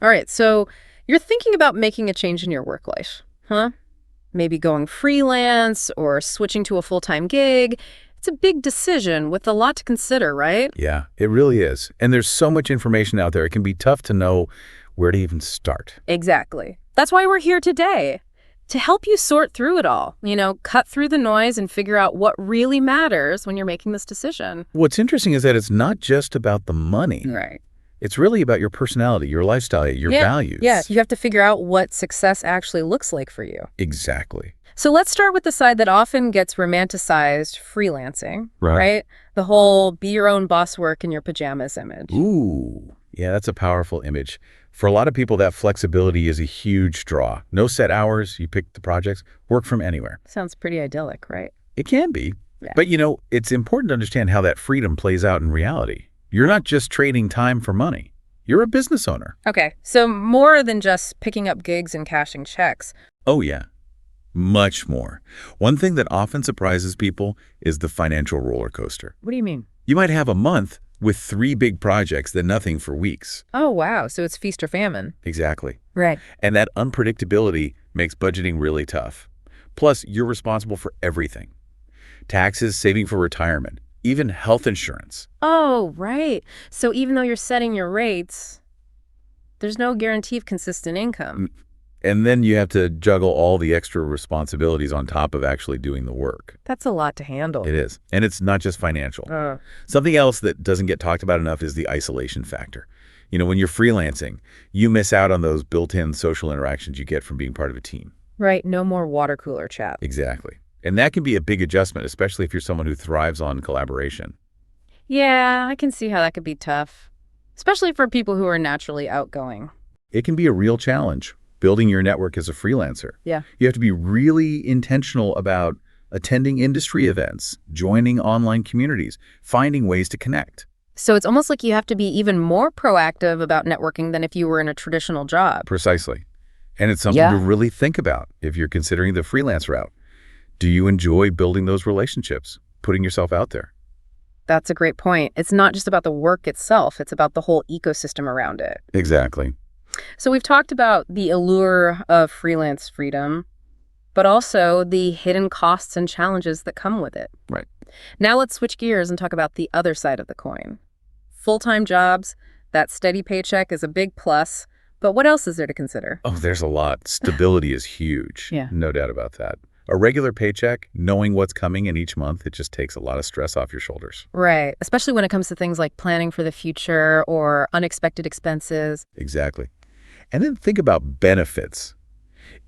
All right, so you're thinking about making a change in your work life, huh? Maybe going freelance or switching to a full-time gig. It's a big decision with a lot to consider, right? Yeah, it really is. And there's so much information out there, it can be tough to know where to even start. Exactly. That's why we're here today, to help you sort through it all, cut through the noise and figure out what really matters when you're making this decision. What's interesting is that it's not just about the money. Right. It's really about your personality, your lifestyle, your values. Yeah, you have to figure out what success actually looks like for you. Exactly. So let's start with the side that often gets romanticized, freelancing, Right. The whole be your own boss work in your pajamas image. Ooh, yeah, that's a powerful image. For a lot of people, that flexibility is a huge draw. No set hours, you pick the projects, work from anywhere. Sounds pretty idyllic, right? It can be. Yeah. But, it's important to understand how that freedom plays out in reality. You're not just trading time for money. You're a business owner. Okay, so more than just picking up gigs and cashing checks. Oh, yeah. Much more. One thing that often surprises people is the financial roller coaster. What do you mean? You might have a month with 3 big projects, then nothing for weeks. Oh, wow, so it's feast or famine. Exactly. Right. And that unpredictability makes budgeting really tough. Plus, you're responsible for everything. Taxes, saving for retirement, even health insurance. Oh, right. So even though you're setting your rates, there's no guarantee of consistent income. And then you have to juggle all the extra responsibilities on top of actually doing the work. That's a lot to handle. It is. And it's not just financial. Something else that doesn't get talked about enough is the isolation factor. When you're freelancing, you miss out on those built-in social interactions you get from being part of a team. Right, no more water cooler chat. Exactly. And that can be a big adjustment, especially if you're someone who thrives on collaboration. Yeah, I can see how that could be tough, especially for people who are naturally outgoing. It can be a real challenge, building your network as a freelancer. Yeah. You have to be really intentional about attending industry events, joining online communities, finding ways to connect. So it's almost like you have to be even more proactive about networking than if you were in a traditional job. Precisely. And it's something to really think about if you're considering the freelance route. Do you enjoy building those relationships, putting yourself out there? That's a great point. It's not just about the work itself, it's about the whole ecosystem around it. Exactly. So we've talked about the allure of freelance freedom, but also the hidden costs and challenges that come with it. Right. Now let's switch gears and talk about the other side of the coin. Full-time jobs, that steady paycheck is a big plus, but what else is there to consider? Oh, there's a lot. Stability is huge. Yeah. No doubt about that. A regular paycheck, knowing what's coming in each month, it just takes a lot of stress off your shoulders. Right, especially when it comes to things like planning for the future or unexpected expenses. Exactly. And then think about benefits.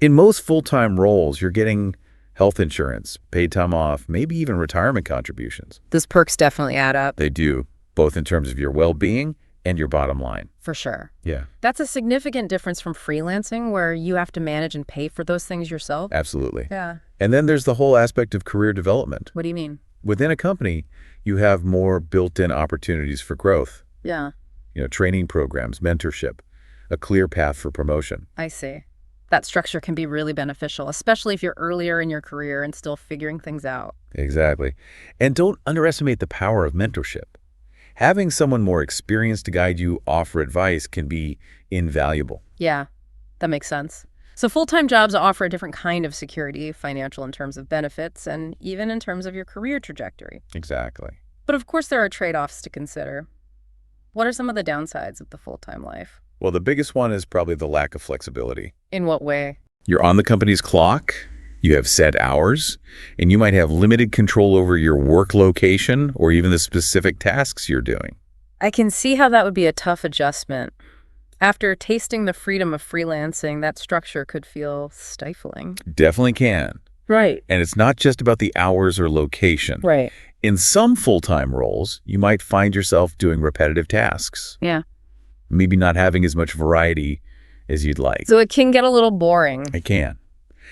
In most full-time roles, you're getting health insurance, paid time off, maybe even retirement contributions. Those perks definitely add up. They do, both in terms of your well-being and your bottom line. For sure. Yeah. That's a significant difference from freelancing, where you have to manage and pay for those things yourself. Absolutely. Yeah. And then there's the whole aspect of career development. What do you mean? Within a company, you have more built-in opportunities for growth. Yeah. Training programs, mentorship, a clear path for promotion. I see. That structure can be really beneficial, especially if you're earlier in your career and still figuring things out. Exactly. And don't underestimate the power of mentorship. Having someone more experienced to guide you, offer advice, can be invaluable. Yeah, that makes sense. So full-time jobs offer a different kind of security, financial in terms of benefits, and even in terms of your career trajectory. Exactly. But of course, there are trade-offs to consider. What are some of the downsides of the full-time life? Well, the biggest one is probably the lack of flexibility. In what way? You're on the company's clock, you have set hours, and you might have limited control over your work location or even the specific tasks you're doing. I can see how that would be a tough adjustment. After tasting the freedom of freelancing, that structure could feel stifling. Definitely can. Right. And it's not just about the hours or location. Right. In some full-time roles, you might find yourself doing repetitive tasks. Yeah. Maybe not having as much variety as you'd like. So it can get a little boring. It can.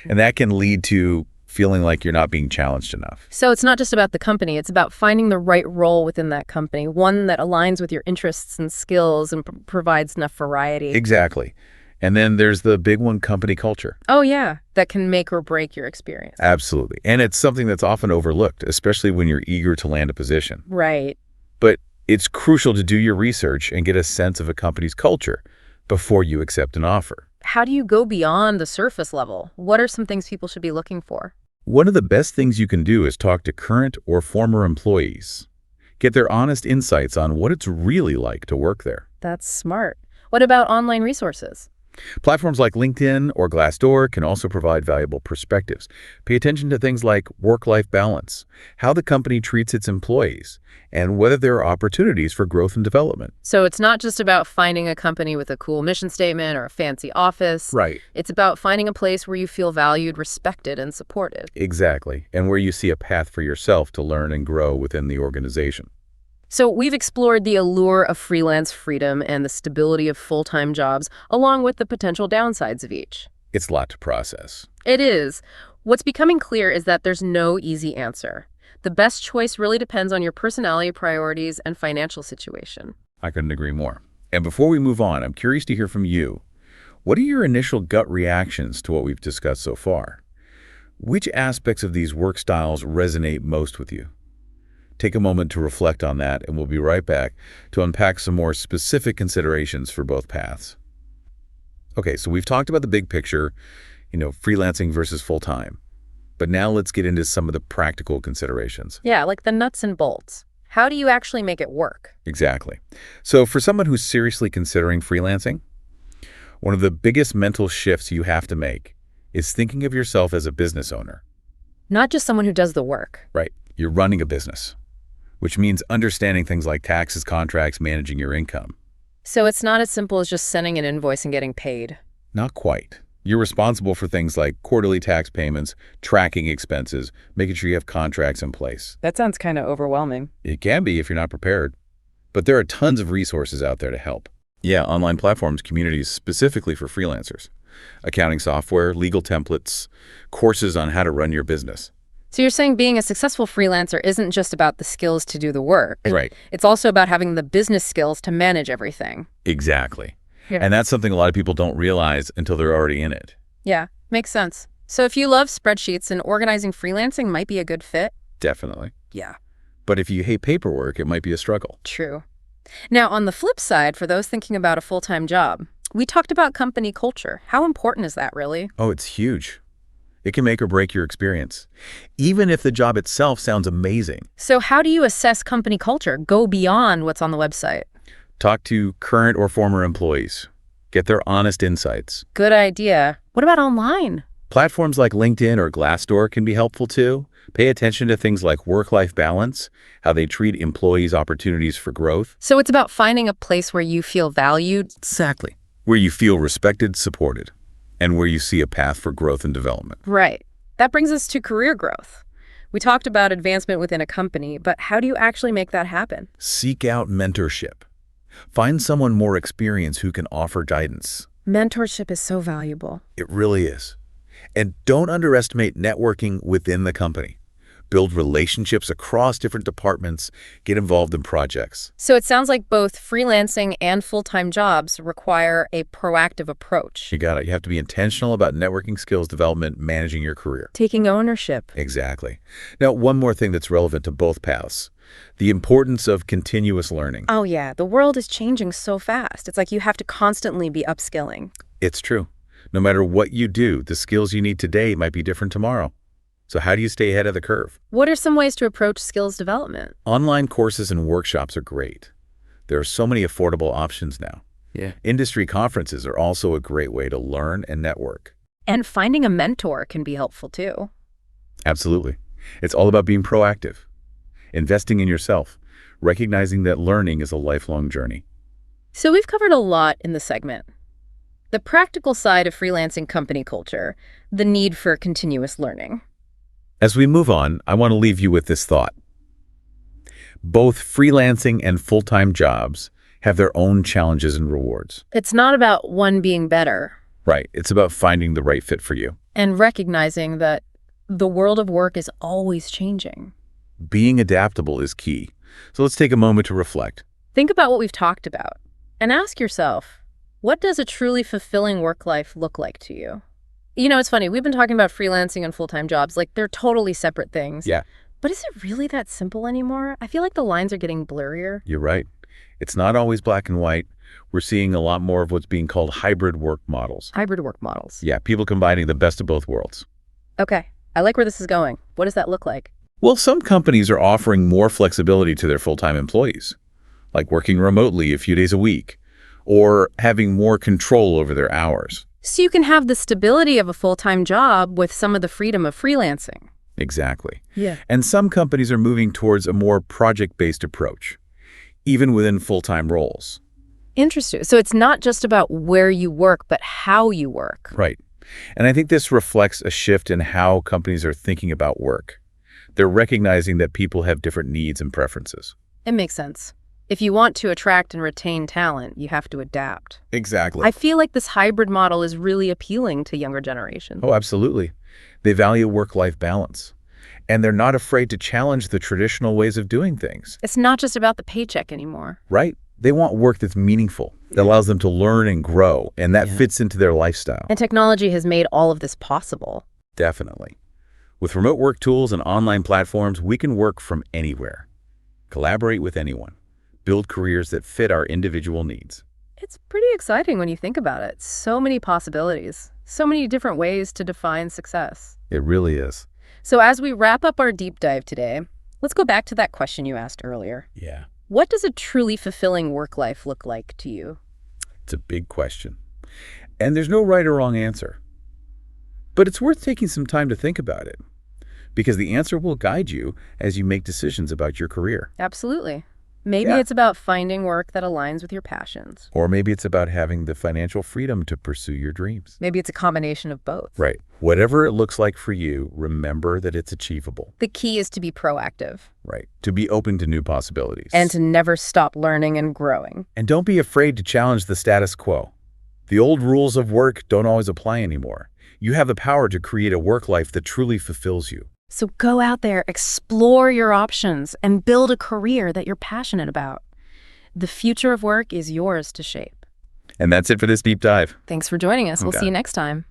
And that can lead to feeling like you're not being challenged enough. So it's not just about the company, it's about finding the right role within that company, one that aligns with your interests and skills and provides enough variety. Exactly. And then there's the big one, company culture. Oh, yeah. That can make or break your experience. Absolutely. And it's something that's often overlooked, especially when you're eager to land a position. Right. But it's crucial to do your research and get a sense of a company's culture. before you accept an offer. How do you go beyond the surface level? What are some things people should be looking for? One of the best things you can do is talk to current or former employees. Get their honest insights on what it's really like to work there. That's smart. What about online resources? Platforms like LinkedIn or Glassdoor can also provide valuable perspectives. Pay attention to things like work-life balance, how the company treats its employees, and whether there are opportunities for growth and development. So it's not just about finding a company with a cool mission statement or a fancy office. Right. It's about finding a place where you feel valued, respected, and supported. Exactly. And where you see a path for yourself to learn and grow within the organization. So we've explored the allure of freelance freedom and the stability of full-time jobs, along with the potential downsides of each. It's a lot to process. It is. What's becoming clear is that there's no easy answer. The best choice really depends on your personality, priorities, and financial situation. I couldn't agree more. And before we move on, I'm curious to hear from you. What are your initial gut reactions to what we've discussed so far? Which aspects of these work styles resonate most with you? Take a moment to reflect on that, and we'll be right back to unpack some more specific considerations for both paths. Okay, so we've talked about the big picture, freelancing versus full-time. But now let's get into some of the practical considerations. Yeah, like the nuts and bolts. How do you actually make it work? Exactly. So for someone who's seriously considering freelancing, one of the biggest mental shifts you have to make is thinking of yourself as a business owner. Not just someone who does the work. Right. You're running a business, which means understanding things like taxes, contracts, managing your income. So it's not as simple as just sending an invoice and getting paid. Not quite. You're responsible for things like quarterly tax payments, tracking expenses, making sure you have contracts in place. That sounds kind of overwhelming. It can be if you're not prepared. But there are tons of resources out there to help. Yeah, online platforms, communities specifically for freelancers. Accounting software, legal templates, courses on how to run your business. So you're saying being a successful freelancer isn't just about the skills to do the work. Right. It's also about having the business skills to manage everything. Exactly. Yeah. And that's something a lot of people don't realize until they're already in it. Yeah, makes sense. So if you love spreadsheets and organizing freelancing might be a good fit. Definitely. Yeah. But if you hate paperwork, it might be a struggle. True. Now, on the flip side, for those thinking about a full-time job, we talked about company culture. How important is that, really? Oh, it's huge. It can make or break your experience, even if the job itself sounds amazing. So how do you assess company culture? Go beyond what's on the website. Talk to current or former employees. Get their honest insights. Good idea. What about online? Platforms like LinkedIn or Glassdoor can be helpful too. Pay attention to things like work-life balance, how they treat employees' opportunities for growth. So it's about finding a place where you feel valued. Exactly. Where you feel respected, supported, and where you see a path for growth and development. Right. That brings us to career growth. We talked about advancement within a company, but how do you actually make that happen? Seek out mentorship. Find someone more experienced who can offer guidance. Mentorship is so valuable. It really is. And don't underestimate networking within the company. Build relationships across different departments. Get involved in projects. So it sounds like both freelancing and full-time jobs require a proactive approach. You got it. You have to be intentional about networking skills development, managing your career. Taking ownership. Exactly. Now, one more thing that's relevant to both paths. The importance of continuous learning. Oh yeah, the world is changing so fast. It's like you have to constantly be upskilling. It's true. No matter what you do, the skills you need today might be different tomorrow. So how do you stay ahead of the curve? What are some ways to approach skills development? Online courses and workshops are great. There are so many affordable options now. Yeah. Industry conferences are also a great way to learn and network. And finding a mentor can be helpful too. Absolutely. It's all about being proactive, investing in yourself, recognizing that learning is a lifelong journey. So we've covered a lot in the segment. The practical side of freelancing company culture, the need for continuous learning. As we move on, I want to leave you with this thought. Both freelancing and full-time jobs have their own challenges and rewards. It's not about one being better. Right. It's about finding the right fit for you. And recognizing that the world of work is always changing. Being adaptable is key. So let's take a moment to reflect. Think about what we've talked about and ask yourself, what does a truly fulfilling work life look like to you? You know, it's funny. We've been talking about freelancing and full-time jobs like they're totally separate things. Yeah. But is it really that simple anymore? I feel like the lines are getting blurrier. You're right. It's not always black and white. We're seeing a lot more of what's being called hybrid work models. Hybrid work models. Yeah, people combining the best of both worlds. Okay, I like where this is going. What does that look like? Well, some companies are offering more flexibility to their full-time employees, like working remotely a few days a week, or having more control over their hours. So you can have the stability of a full-time job with some of the freedom of freelancing. Exactly. Yeah. And some companies are moving towards a more project-based approach, even within full-time roles. Interesting. So it's not just about where you work, but how you work. Right. And I think this reflects a shift in how companies are thinking about work. They're recognizing that people have different needs and preferences. It makes sense. If you want to attract and retain talent, you have to adapt. Exactly. I feel like this hybrid model is really appealing to younger generations. Oh, absolutely. They value work-life balance, and they're not afraid to challenge the traditional ways of doing things. It's not just about the paycheck anymore. Right? They want work that's meaningful, that allows them to learn and grow, and that fits into their lifestyle. And technology has made all of this possible. Definitely. With remote work tools and online platforms, we can work from anywhere, collaborate with anyone, build careers that fit our individual needs. It's pretty exciting when you think about it. So many possibilities, so many different ways to define success. It really is. So as we wrap up our deep dive today, let's go back to that question you asked earlier. Yeah. What does a truly fulfilling work life look like to you? It's a big question. And there's no right or wrong answer. But it's worth taking some time to think about it, because the answer will guide you as you make decisions about your career. Absolutely. Maybe it's about finding work that aligns with your passions. Or maybe it's about having the financial freedom to pursue your dreams. Maybe it's a combination of both. Right. Whatever it looks like for you, remember that it's achievable. The key is to be proactive. Right. To be open to new possibilities. And to never stop learning and growing. And don't be afraid to challenge the status quo. The old rules of work don't always apply anymore. You have the power to create a work life that truly fulfills you. So go out there, explore your options, and build a career that you're passionate about. The future of work is yours to shape. And that's it for this deep dive. Thanks for joining us. We'll Okay. see you next time.